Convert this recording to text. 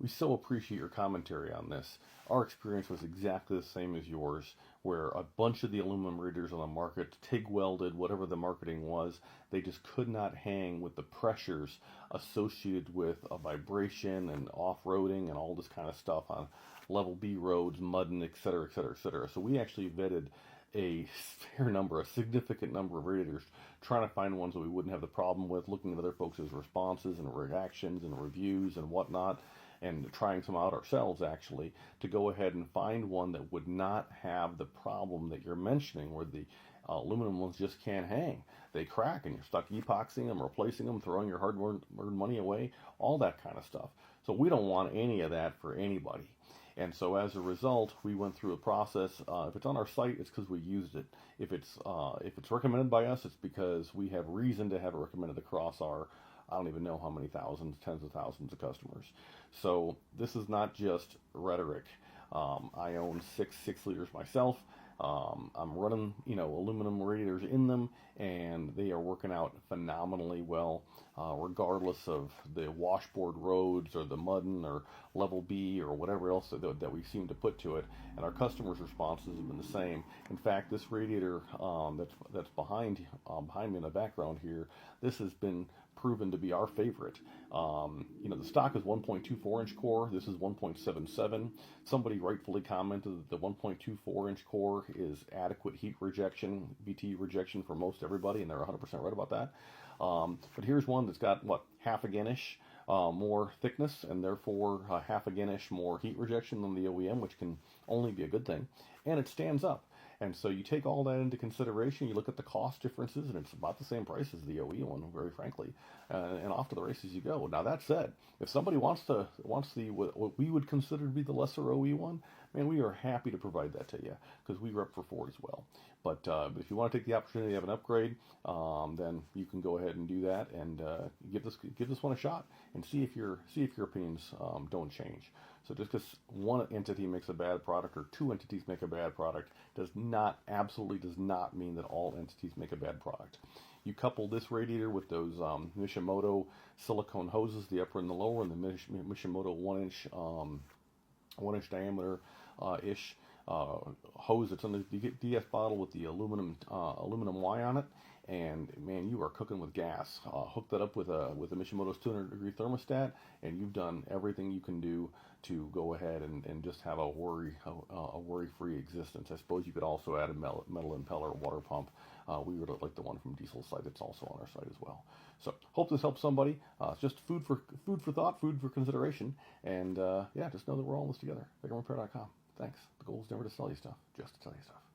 We so appreciate your commentary on this. Our experience was exactly the same as yours, where a bunch of the aluminum radiators on the market, TIG welded, whatever the marketing was, they just could not hang with the pressures associated with a vibration and off-roading and all this kind of stuff on level B roads, mudding, et cetera, et cetera, et cetera. So we actually vetted a significant number of radiators, trying to find ones that we wouldn't have the problem with, looking at other folks' responses and reactions and reviews and whatnot, and trying some out ourselves actually, to go ahead and find one that would not have the problem that you're mentioning, where the aluminum ones just can't hang. They crack and you're stuck epoxying them, replacing them, throwing your hard-earned money away, all that kind of stuff. So we don't want any of that for anybody. And so as a result, we went through a process. If it's on our site, it's because we used it. If it's recommended by us, it's because we have reason to have it recommended across our, I don't even know how many thousands, tens of thousands of customers. So this is not just rhetoric. I own six liters myself. I'm running, aluminum radiators in them, and they are working out phenomenally well, regardless of the washboard roads or the mudding or level B or whatever else that we seem to put to it. And our customers' responses have been the same. In fact, this radiator that's behind me in the background here, this has been proven to be our favorite. The stock is 1.24 inch core. This is 1.77. Somebody rightfully commented that the 1.24 inch core is adequate heat rejection, VT rejection for most everybody, and they're 100% right about that. But here's one that's got, half again-ish more thickness, and therefore half again-ish more heat rejection than the OEM, which can only be a good thing. And it stands up. And so you take all that into consideration, you look at the cost differences, and it's about the same price as the OE one, very frankly, and off to the races you go. Now that said, if somebody wants what we would consider to be the lesser OE one, man, we are happy to provide that to you, because we rep for Ford as well. But if you want to take the opportunity to have an upgrade, then you can go ahead and do that, and give this one a shot, and see if your opinions don't change. So just because one entity makes a bad product or two entities make a bad product absolutely does not mean that all entities make a bad product. You couple this radiator with those Mishimoto silicone hoses, the upper and the lower, and the Mishimoto 1 inch diameter ish hose that's in the DS bottle with the aluminum Y on it, and man, you are cooking with gas. Hook that up with a Mishimoto's 200-degree thermostat, and you've done everything you can do to go ahead and just have a worry-free existence. I suppose you could also add a metal impeller water pump. We would like the one from Diesel's site that's also on our site as well. So hope this helps somebody. It's just food for thought, food for consideration, and just know that we're all in this together. FICMRepair.com. Thanks. The goal is never to sell you stuff, just to tell you stuff.